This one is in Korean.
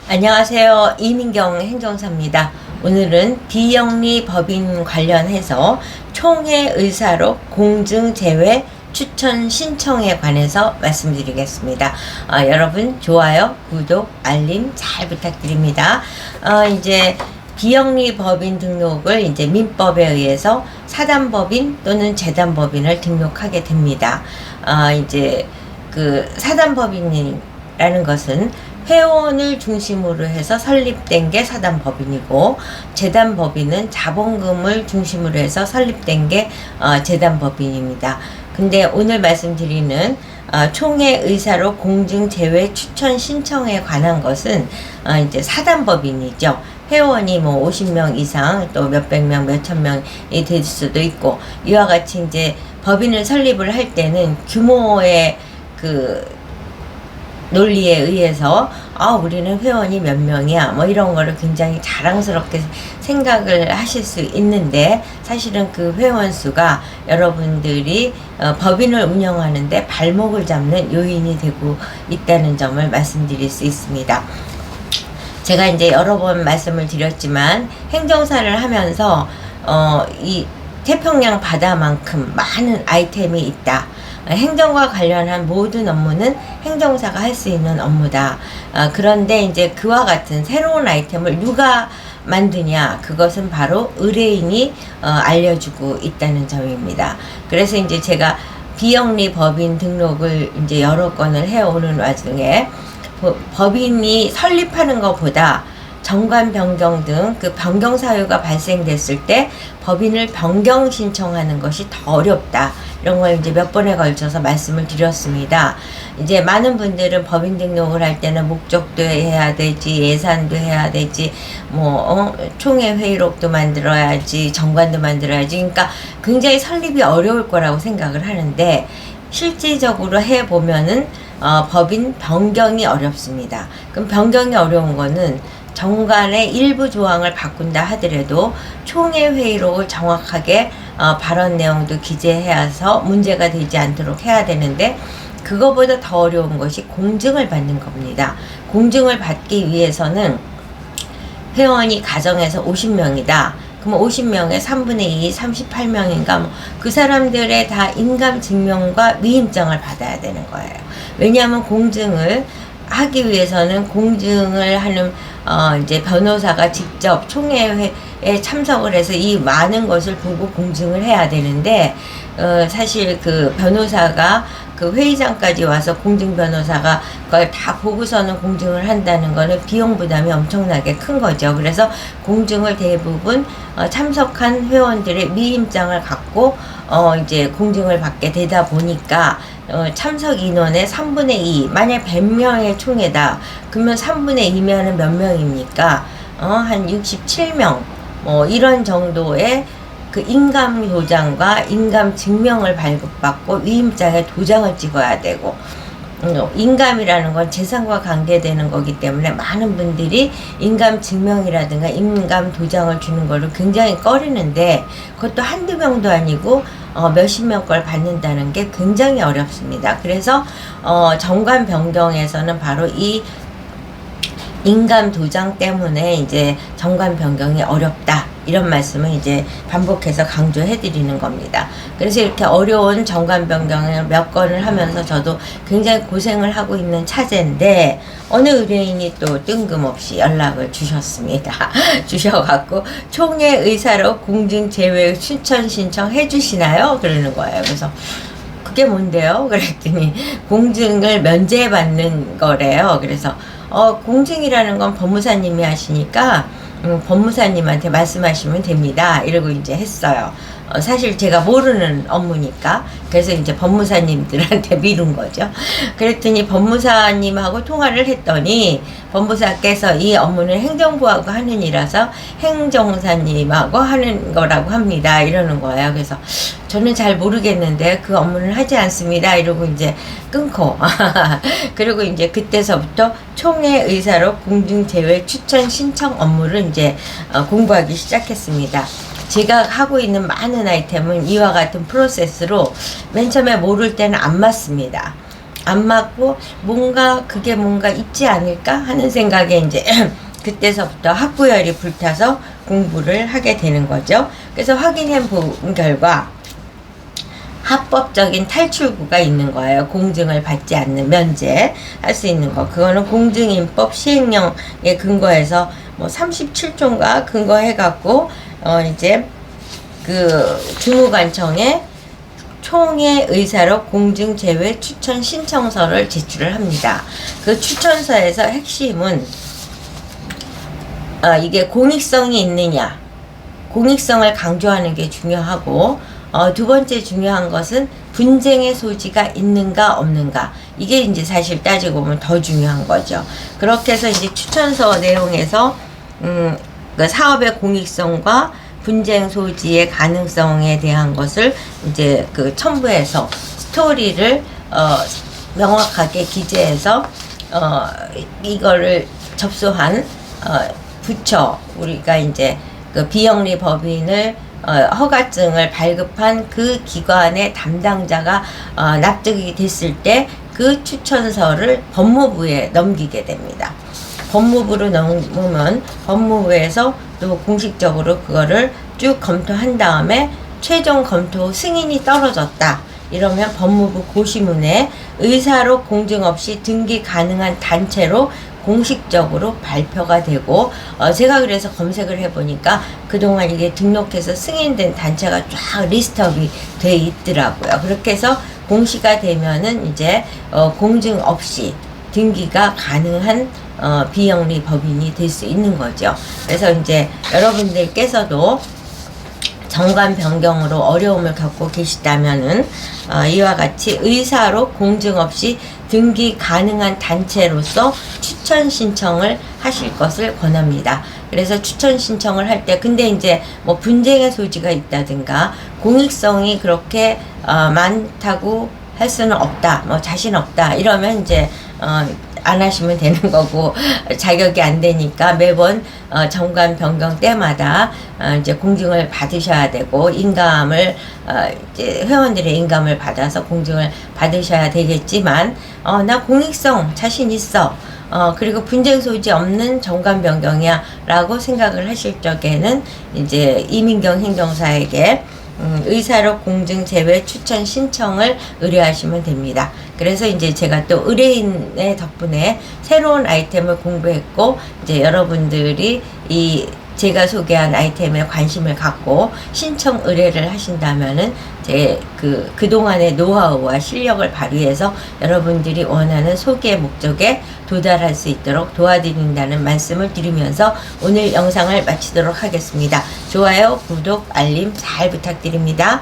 안녕하세요. 이민경 행정사입니다. 오늘은 비영리 법인 관련해서 총회 의사록 공증 제외 추천 신청에 관해서 말씀드리겠습니다. 여러분 좋아요, 구독, 알림 잘 부탁드립니다. 이제 비영리 법인 등록을 이제 민법에 의해서 사단법인 또는 재단법인을 등록하게 됩니다. 이제 그 사단법인이라는 것은 회원을 중심으로 해서 설립된 게 사단법인이고, 재단법인은 자본금을 중심으로 해서 설립된 게 재단법인입니다. 근데 오늘 말씀드리는 총회 의사록 공증 제외 추천 신청에 관한 것은 이제 사단법인이죠. 회원이 뭐 50명 이상 또 몇백 명, 몇천 명이 될 수도 있고, 이와 같이 이제 법인을 설립을 할 때는 규모의 그 논리에 의해서 우리는 회원이 몇 명이야 뭐 이런 거를 굉장히 자랑스럽게 생각을 하실 수 있는데, 사실은 그 회원 수가 여러분들이 법인을 운영하는데 발목을 잡는 요인이 되고 있다는 점을 말씀드릴 수 있습니다. 제가 이제 여러 번 말씀을 드렸지만, 행정사를 하면서 이 태평양 바다만큼 많은 아이템이 있다. 행정과 관련한 모든 업무는 행정사가 할 수 있는 업무다. 그런데 이제 그와 같은 새로운 아이템을 누가 만드냐, 그것은 바로 의뢰인이 알려주고 있다는 점입니다. 그래서 이제 제가 비영리 법인 등록을 이제 여러 건을 해오는 와중에 법인이 설립하는 것보다 정관 변경 등 그 변경 사유가 발생됐을 때 법인을 변경 신청하는 것이 더 어렵다. 이런 걸 이제 몇 번에 걸쳐서 말씀을 드렸습니다. 이제 많은 분들은 법인 등록을 할 때는 목적도 해야 되지, 예산도 해야 되지, 총회 회의록도 만들어야지, 정관도 만들어야지. 그러니까 굉장히 설립이 어려울 거라고 생각을 하는데, 실질적으로 해보면은 법인 변경이 어렵습니다. 그럼 변경이 어려운 거는 정관의 일부 조항을 바꾼다 하더라도 총회 회의록을 정확하게 발언 내용도 기재해서 문제가 되지 않도록 해야 되는데, 그거보다 더 어려운 것이 공증을 받는 겁니다. 공증을 받기 위해서는 회원이 가정에서 50명이다. 그럼 50명의 3분의 2, 38명인가 그 사람들의 다 인감 증명과 위임장을 받아야 되는 거예요. 왜냐하면 공증을 하기 위해서는 공증을 하는 이제 변호사가 직접 총회에 참석을 해서 이 많은 것을 보고 공증을 해야 되는데, 사실 그 변호사가 그 회의장까지 와서 공증 변호사가 그걸 다 보고서는 공증을 한다는 거는 비용 부담이 엄청나게 큰 거죠. 그래서 공증을 대부분 참석한 회원들의 미임장을 갖고 이제 공증을 받게 되다 보니까 참석 인원의 3분의 2, 만약 100명의 총회다. 그러면 3분의 2면은 몇 명입니까? 한 67명. 이런 정도의 그 인감 도장과 인감 증명을 발급받고 위임장에 도장을 찍어야 되고, 인감이라는 건 재산과 관계되는 거기 때문에 많은 분들이 인감 증명이라든가 인감 도장을 주는 거를 굉장히 꺼리는데, 그것도 한두 명도 아니고 몇십 명 걸 받는다는 게 굉장히 어렵습니다. 그래서 정관 변경에서는 바로 이 인감 도장 때문에 이제 정관 변경이 어렵다, 이런 말씀을 이제 반복해서 강조해 드리는 겁니다. 그래서 이렇게 어려운 정관 변경을 몇 건을 하면서 저도 굉장히 고생을 하고 있는 차제인데, 어느 의뢰인이 또 뜬금없이 연락을 주셨습니다. 주셔갖고 총회 의사록 공증 제외 추천 신청 해주시나요? 그러는 거예요. 그래서 그게 뭔데요? 그랬더니 공증을 면제받는 거래요. 그래서 공증이라는 건 법무사님이 하시니까 법무사님한테 말씀하시면 됩니다. 이러고 이제 했어요. 사실 제가 모르는 업무니까. 그래서 이제 법무사님들한테 미룬 거죠. 그랬더니 법무사님하고 통화를 했더니, 법무사께서 이 업무는 행정부하고 하는 일이라서 행정사님하고 하는 거라고 합니다. 이러는 거예요. 그래서 저는 잘 모르겠는데 그 업무는 하지 않습니다. 이러고 이제 끊고 그리고 이제 그때서부터 총회 의사록 공증 제외 추천 신청 업무를 이제 공부하기 시작했습니다. 제가 하고 있는 많은 아이템은 이와 같은 프로세스로 맨 처음에 모를 때는 안 맞습니다. 안 맞고 뭔가 그게 뭔가 있지 않을까 하는 생각에 이제 그때서부터 학구열이 불타서 공부를 하게 되는 거죠. 그래서 확인해 본 결과 합법적인 탈출구가 있는 거예요. 공증을 받지 않는 면제 할 수 있는 거. 그거는 공증인법 시행령에 근거해서 뭐 37조인가 근거해갖고 이제 그 주무관청에 총회 의사로 공증 제외 추천 신청서를 제출을 합니다. 그 추천서에서 핵심은 이게 공익성이 있느냐, 공익성을 강조하는 게 중요하고, 두 번째 중요한 것은 분쟁의 소지가 있는가 없는가, 이게 이제 사실 따지고 보면 더 중요한 거죠. 그렇게 해서 이제 추천서 내용에서 그 사업의 공익성과 분쟁 소지의 가능성에 대한 것을 이제 그 첨부해서 스토리를 명확하게 기재해서 이거를 접수한 부처, 우리가 이제 그 비영리 법인을 허가증을 발급한 그 기관의 담당자가 납득이 됐을 때 그 추천서를 법무부에 넘기게 됩니다. 법무부로 넘으면 법무부에서 또 공식적으로 그거를 쭉 검토한 다음에 최종 검토 승인이 떨어졌다 이러면 법무부 고시문에 의사로 공증 없이 등기 가능한 단체로 공식적으로 발표가 되고, 제가 그래서 검색을 해보니까 그동안 이게 등록해서 승인된 단체가 쫙 리스트업이 돼 있더라고요. 그렇게 해서 공시가 되면은 이제 공증 없이 등기가 가능한 비영리 법인이 될 수 있는 거죠. 그래서 이제 여러분들께서도 정관 변경으로 어려움을 겪고 계시다면은 이와 같이 의사로 공증 없이 등기 가능한 단체로서 추천 신청을 하실 것을 권합니다. 그래서 추천 신청을 할 때 근데 이제 뭐 분쟁의 소지가 있다든가 공익성이 그렇게 많다고 할 수는 없다, 뭐 자신 없다 이러면 이제 안 하시면 되는 거고, 자격이 안 되니까 매번 정관 변경 때마다 이제 공증을 받으셔야 되고, 인감을 이제 회원들의 인감을 받아서 공증을 받으셔야 되겠지만, 나 공익성 자신 있어, 그리고 분쟁 소지 없는 정관 변경이야 라고 생각을 하실 적에는 이제 이민경 행정사에게 의사로 공증 제외 추천 신청을 의뢰하시면 됩니다. 그래서 이제 제가 또 의뢰인의 덕분에 새로운 아이템을 공부했고, 이제 여러분들이 이 제가 소개한 아이템에 관심을 갖고 신청 의뢰를 하신다면은 제 그동안의 노하우와 실력을 발휘해서 여러분들이 원하는 소개 목적에 도달할 수 있도록 도와드린다는 말씀을 드리면서 오늘 영상을 마치도록 하겠습니다. 좋아요, 구독, 알림 잘 부탁드립니다.